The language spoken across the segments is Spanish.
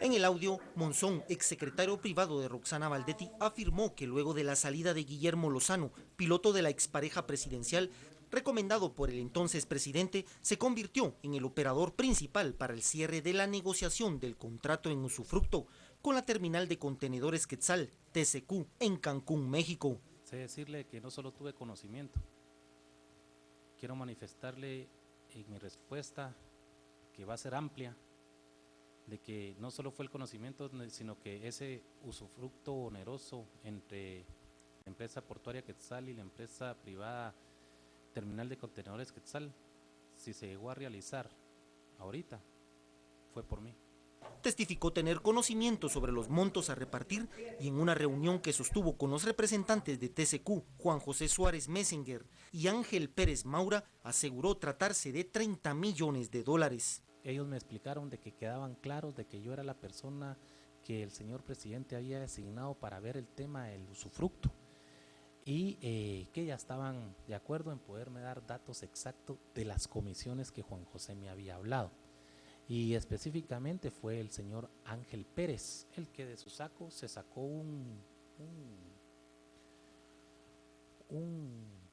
En el audio, Monzón, exsecretario privado de Roxana Valdetti, afirmó que luego de la salida de Guillermo Lozano, piloto de la expareja presidencial, recomendado por el entonces presidente, se convirtió en el operador principal para el cierre de la negociación del contrato en usufructo con la terminal de contenedores Quetzal, TCQ, en Cancún, México. Sé decirle que no solo tuve conocimiento, quiero manifestarle en mi respuesta que va a ser amplia, de que no solo fue el conocimiento, sino que ese usufructo oneroso entre la empresa portuaria Quetzal y la empresa privada terminal de contenedores Quetzal, si se llegó a realizar ahorita, fue por mí. Testificó tener conocimiento sobre los montos a repartir y en una reunión que sostuvo con los representantes de TCQ, Juan José Suárez Messenger y Ángel Pérez Maura, aseguró tratarse de 30 millones de dólares. Ellos me explicaron de que quedaban claros de que yo era la persona que el señor presidente había designado para ver el tema del usufructo y que ya estaban de acuerdo en poderme dar datos exactos de las comisiones que Juan José me había hablado. Y específicamente fue el señor Ángel Pérez, el que de su saco se sacó un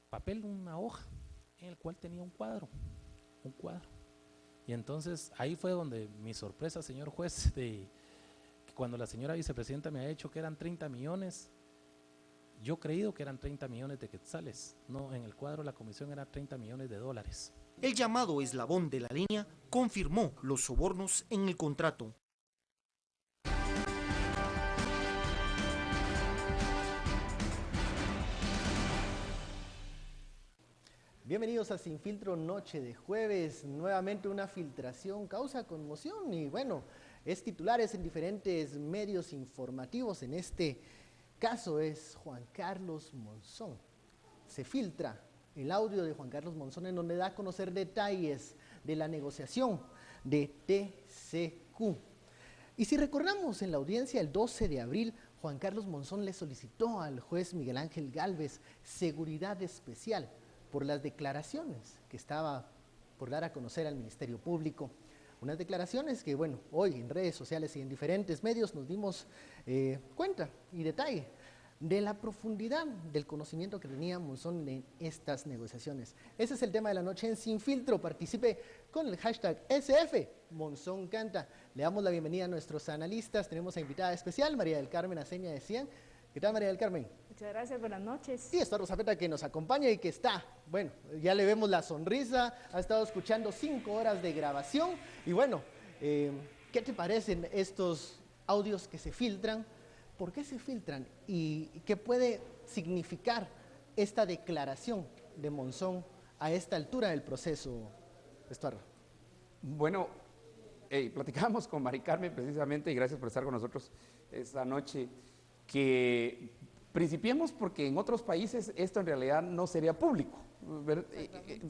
papel, una hoja, en el cual tenía un cuadro. Y entonces ahí fue donde mi sorpresa, señor juez, de que cuando la señora vicepresidenta me ha dicho que eran 30 millones, yo he creído que eran 30 millones de quetzales. No, en el cuadro la comisión era 30 millones de dólares. El llamado eslabón de la línea confirmó los sobornos en el contrato. Bienvenidos a Sin Filtro, noche de jueves. Nuevamente una filtración causa conmoción y bueno, es titulares en diferentes medios informativos. En este caso es Juan Carlos Monzón. Se filtra el audio de Juan Carlos Monzón en donde da a conocer detalles de la negociación de TCQ. Y si recordamos en la audiencia el 12 de abril, Juan Carlos Monzón le solicitó al juez Miguel Ángel Gálvez seguridad especial por las declaraciones que estaba por dar a conocer al Ministerio Público. Unas declaraciones que, bueno, hoy en redes sociales y en diferentes medios nos dimos cuenta y detalle de la profundidad del conocimiento que tenía Monzón en estas negociaciones. Ese es el tema de la noche en Sin Filtro. Participe con el hashtag SF Monzón Canta. Le damos la bienvenida a nuestros analistas. Tenemos a invitada especial, María del Carmen Aceña de Cian. ¿Qué tal, María del Carmen? Muchas gracias, buenas noches. Y está Rosa Peta, que nos acompaña y que está, bueno, ya le vemos la sonrisa, ha estado escuchando 5 horas de grabación. Y bueno, ¿qué te parecen estos audios que se filtran? ¿Por qué se filtran? ¿Y qué puede significar esta declaración de Monzón a esta altura del proceso, Estuardo? Bueno, platicábamos con Mari Carmen precisamente, y gracias por estar con nosotros esta noche, que principiemos porque en otros países esto en realidad no sería público.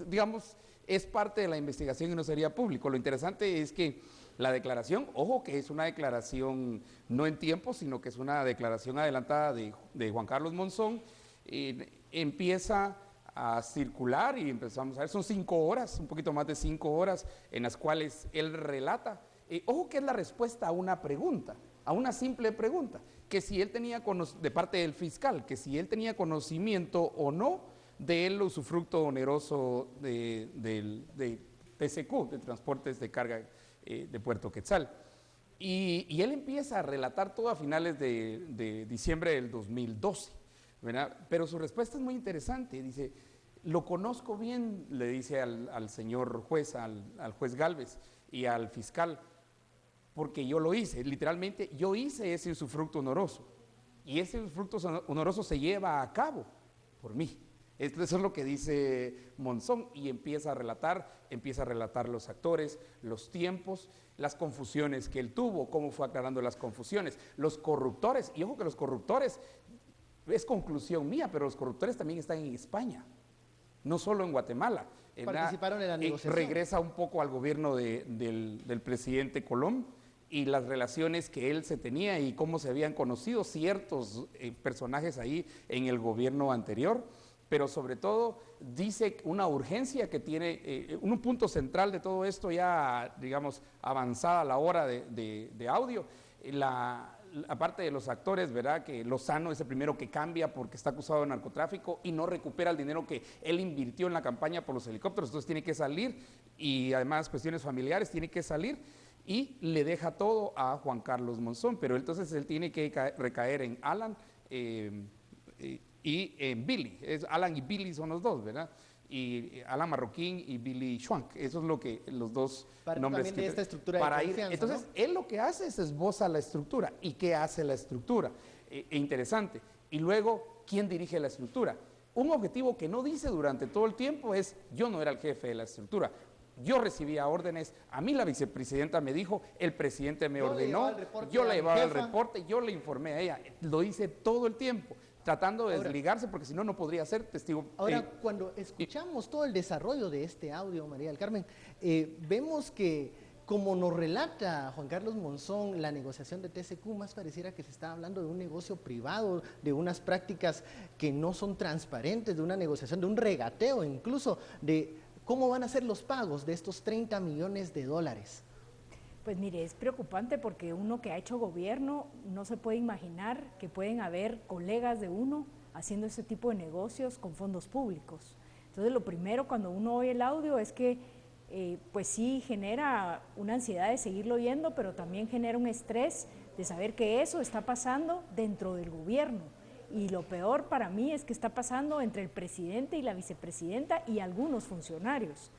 Digamos, es parte de la investigación y no sería público. Lo interesante es que la declaración, ojo que es una declaración no en tiempo, sino que es una declaración adelantada de Juan Carlos Monzón, empieza a circular y empezamos a ver, son 5 horas, un poquito más de 5 horas, en las cuales él relata. Ojo que es la respuesta a una pregunta, a una simple pregunta, que si él tenía, de parte del fiscal, que si él tenía conocimiento o no del usufructo oneroso de TCQ, de Transportes de Carga de Puerto Quetzal. Y él empieza a relatar todo a finales de diciembre del 2012, ¿verdad? Pero su respuesta es muy interesante, dice, lo conozco bien, le dice al señor juez, al juez Gálvez y al fiscal, porque yo lo hice, literalmente yo hice ese usufructo honoroso y ese usufructo honoroso se lleva a cabo por mí. Eso es lo que dice Monzón y empieza a relatar los actores, los tiempos, las confusiones que él tuvo, cómo fue aclarando las confusiones, los corruptores, y ojo que los corruptores, es conclusión mía, pero los corruptores también están en España, no solo en Guatemala. Participaron en la negociación. Regresa un poco al gobierno del presidente Colom y las relaciones que él se tenía y cómo se habían conocido ciertos personajes ahí en el gobierno anterior. Pero sobre todo dice una urgencia que tiene, un punto central de todo esto ya, digamos, avanzada la hora de audio, Aparte de los actores, ¿verdad? Que Lozano es el primero que cambia porque está acusado de narcotráfico y no recupera el dinero que él invirtió en la campaña por los helicópteros, entonces tiene que salir, y además cuestiones familiares, tiene que salir y le deja todo a Juan Carlos Monzón, pero entonces él tiene que recaer en Alan y en Billy. Alan y Billy son los dos, ¿verdad? Y Alan Marroquín y Billy Schwank, eso es lo que los dos nombres también de esta estructura para de ir. confianza, Entonces, ¿no? él lo que hace es esboza la estructura. ¿Y qué hace la estructura? Interesante. Y luego, ¿quién dirige la estructura? Un objetivo que no dice durante todo el tiempo es: yo no era el jefe de la estructura, yo recibía órdenes, a mí la vicepresidenta me dijo, el presidente me ordenó, yo le llevaba el reporte, yo le informé a ella. Lo dice todo el tiempo, tratando de desligarse, porque si no, no podría ser testigo. Ahora, cuando escuchamos todo el desarrollo de este audio, María del Carmen, vemos que, como nos relata Juan Carlos Monzón, la negociación de TCQ más pareciera que se está hablando de un negocio privado, de unas prácticas que no son transparentes, de una negociación, de un regateo incluso, de cómo van a ser los pagos de estos 30 millones de dólares. Pues mire, es preocupante porque uno que ha hecho gobierno no se puede imaginar que pueden haber colegas de uno haciendo este tipo de negocios con fondos públicos. Entonces, lo primero cuando uno oye el audio es que pues sí genera una ansiedad de seguirlo oyendo, pero también genera un estrés de saber que eso está pasando dentro del gobierno. Y lo peor para mí es que está pasando entre el presidente y la vicepresidenta y algunos funcionarios.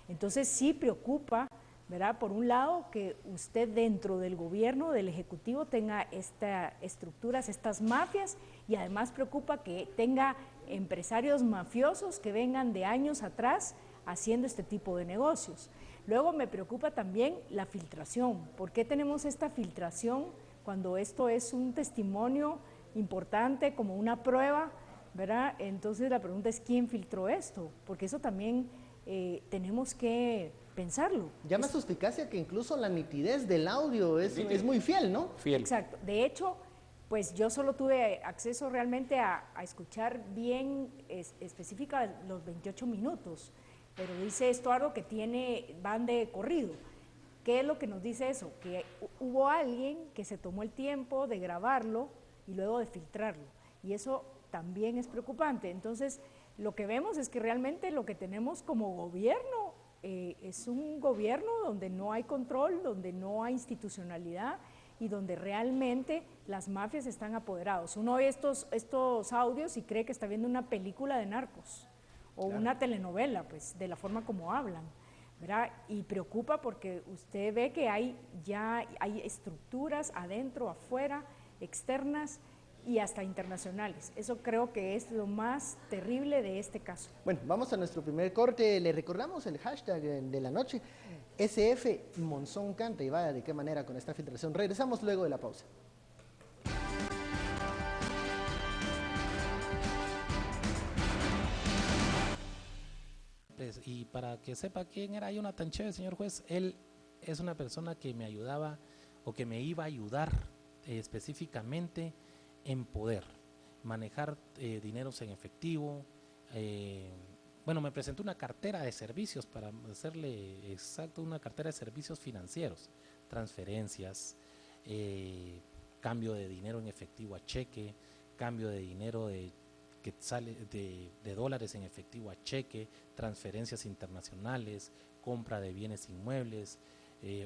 Entonces sí preocupa, ¿verdad? Por un lado, que usted dentro del gobierno, del Ejecutivo, tenga estas estructuras, estas mafias, y además preocupa que tenga empresarios mafiosos que vengan de años atrás haciendo este tipo de negocios. Luego me preocupa también la filtración. ¿Por qué tenemos esta filtración cuando esto es un testimonio importante, como una prueba, ¿verdad? Entonces la pregunta es: ¿quién filtró esto? Porque eso también tenemos que pensarlo. Llama suspicacia que incluso la nitidez del audio es muy fiel, ¿no? Fiel. Exacto. De hecho, pues yo solo tuve acceso realmente a escuchar bien específica los 28 minutos, pero dice esto algo que van de corrido. ¿Qué es lo que nos dice eso? Que hubo alguien que se tomó el tiempo de grabarlo y luego de filtrarlo, y eso también es preocupante. Entonces, lo que vemos es que realmente lo que tenemos como gobierno es un gobierno donde no hay control, donde no hay institucionalidad y donde realmente las mafias están apoderados. Uno oye estos audios y cree que está viendo una película de narcos o una telenovela, pues, de la forma como hablan, ¿verdad? Y preocupa porque usted ve que hay estructuras adentro, afuera, externas y hasta internacionales. Eso creo que es lo más terrible de este caso. Bueno, vamos a nuestro primer corte. Le recordamos el hashtag de la noche, SF Monzón canta, y vaya de qué manera con esta filtración. Regresamos luego de la pausa. Pues, y para que sepa quién era Jonathan Chévez, señor juez, él es una persona que me ayudaba o que me iba a ayudar específicamente en poder manejar dineros en efectivo. Bueno, me presentó una cartera de servicios, para hacerle exacto, una cartera de servicios financieros, transferencias, cambio de dinero en efectivo a cheque, cambio de dinero que sale de dólares en efectivo a cheque, transferencias internacionales, compra de bienes inmuebles,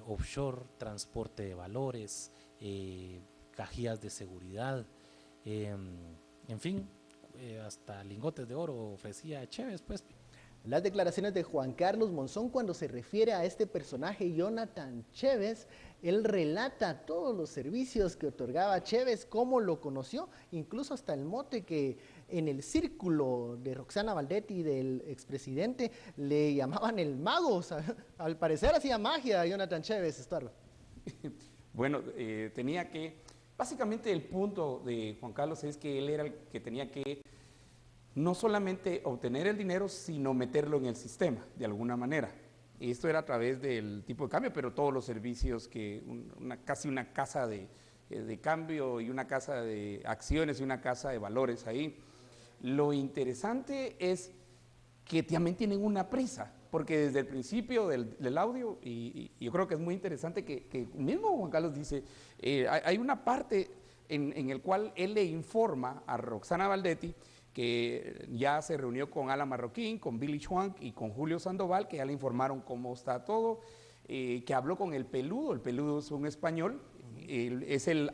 offshore, transporte de valores, cajías de seguridad, en fin, hasta lingotes de oro ofrecía Chévez, pues. Las declaraciones de Juan Carlos Monzón cuando se refiere a este personaje Jonathan Chévez. Él relata todos los servicios que otorgaba Chévez, cómo lo conoció, incluso hasta el mote que en el círculo de Roxana Valdetti y del expresidente le llamaban el mago. O sea, al parecer hacía magia Jonathan Chévez, Estuardo. Bueno, tenía que, básicamente el punto de Juan Carlos es que él era el que tenía que no solamente obtener el dinero, sino meterlo en el sistema, de alguna manera. Y esto era a través del tipo de cambio, pero todos los servicios que, casi una casa de cambio y una casa de acciones y una casa de valores ahí. Lo interesante es que también tienen una prisa, porque desde el principio del audio, y yo creo que es muy interesante que mismo Juan Carlos dice, hay una parte en el cual él le informa a Roxana Valdetti que ya se reunió con Alan Marroquín, con Billy Schwank y con Julio Sandoval, que ya le informaron cómo está todo, que habló con el Peludo es un español, es el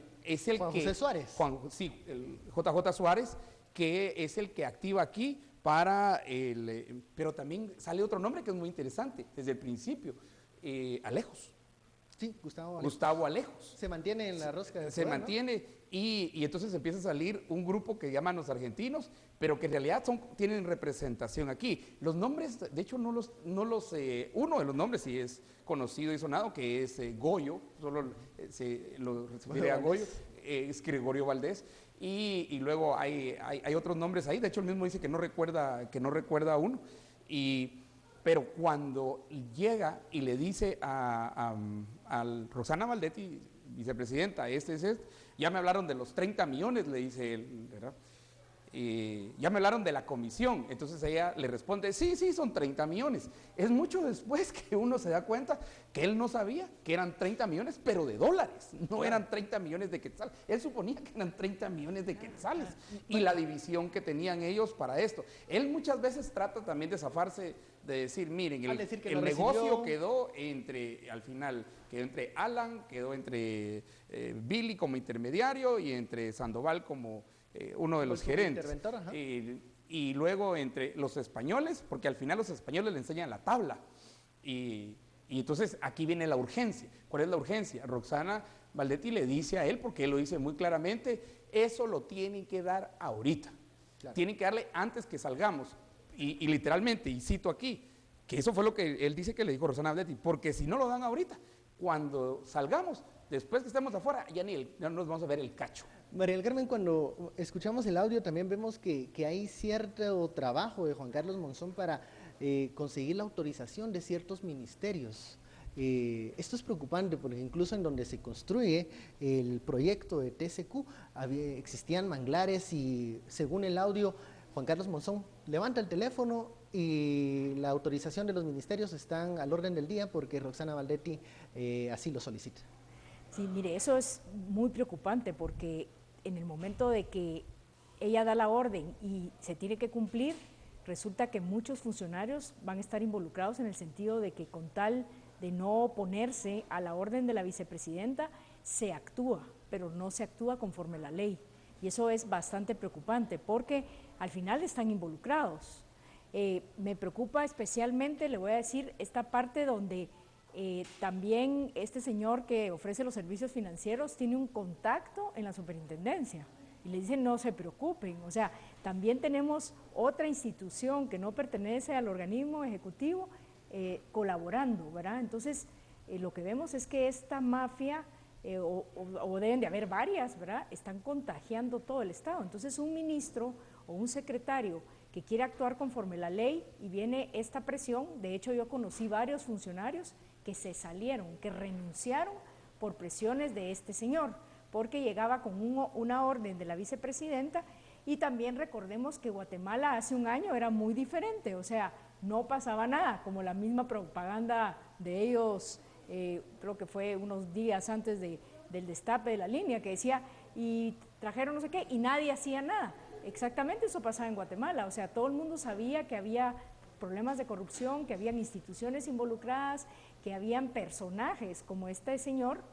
Juan que… José Suárez. Sí, el JJ Suárez, que es el que activa aquí para el… Pero también sale otro nombre que es muy interesante, desde el principio, Alejos. Sí, Gustavo. Gustavo Alejos. Se mantiene en la rosca de Se poder, ¿no? mantiene y entonces empieza a salir un grupo que llaman los argentinos, pero que en realidad tienen representación aquí. Los nombres, de hecho, uno de los nombres sí es conocido y sonado, que es Goyo, solo se refiere a Goyo, es Gregorio Valdés, y luego hay otros nombres ahí, de hecho él mismo dice que no recuerda uno, pero cuando llega y le dice a Roxana Valdetti, vicepresidenta, ya me hablaron de los 30 millones, le dice él, ¿verdad? Ya me hablaron de la comisión, entonces ella le responde, sí, son 30 millones. Es mucho después que uno se da cuenta que él no sabía que eran 30 millones, pero de dólares, no eran 30 millones de quetzales. Él suponía que eran 30 millones de quetzales y la división que tenían ellos para esto. Él muchas veces trata también de zafarse de decir, miren, el negocio quedó al final quedó entre Alan, quedó entre Billy como intermediario y entre Sandoval como uno de los gerentes. Y luego entre los españoles, porque al final los españoles le enseñan la tabla. Y entonces aquí viene la urgencia. ¿Cuál es la urgencia? Roxana Valdetti le dice a él, porque él lo dice muy claramente, eso lo tienen que dar ahorita. Claro. Tienen que darle antes que salgamos. Y literalmente, y cito aquí, que eso fue lo que él dice que le dijo Roxana Valdetti, porque si no lo dan ahorita, cuando salgamos, después que estemos afuera, ya no nos vamos a ver el cacho. María del Carmen, cuando escuchamos el audio también vemos que hay cierto trabajo de Juan Carlos Monzón para conseguir la autorización de ciertos ministerios. Esto es preocupante porque incluso en donde se construye el proyecto de TCQ existían manglares y según el audio Juan Carlos Monzón levanta el teléfono y la autorización de los ministerios están al orden del día porque Roxana Valdetti así lo solicita. Sí, mire, eso es muy preocupante porque en el momento de que ella da la orden y se tiene que cumplir, resulta que muchos funcionarios van a estar involucrados en el sentido de que con tal de no oponerse a la orden de la vicepresidenta, se actúa, pero no se actúa conforme la ley. Y eso es bastante preocupante porque al final están involucrados. Me preocupa especialmente, le voy a decir, esta parte donde también este señor que ofrece los servicios financieros tiene un contacto en la superintendencia y le dicen no se preocupen, o sea, también tenemos otra institución que no pertenece al organismo ejecutivo colaborando, ¿verdad? Entonces, lo que vemos es que esta mafia, o deben de haber varias, ¿verdad?, están contagiando todo el Estado. Entonces, un ministro o un secretario que quiere actuar conforme la ley y viene esta presión, de hecho yo conocí varios funcionarios que se salieron, que renunciaron por presiones de este señor, porque llegaba con una orden de la vicepresidenta y también recordemos que Guatemala hace un año era muy diferente, o sea, no pasaba nada, como la misma propaganda de ellos, creo que fue unos días antes del destape de la línea, que decía, y trajeron no sé qué, y nadie hacía nada. Exactamente eso pasaba en Guatemala, o sea, todo el mundo sabía que había problemas de corrupción, que habían instituciones involucradas, que habían personajes como este señor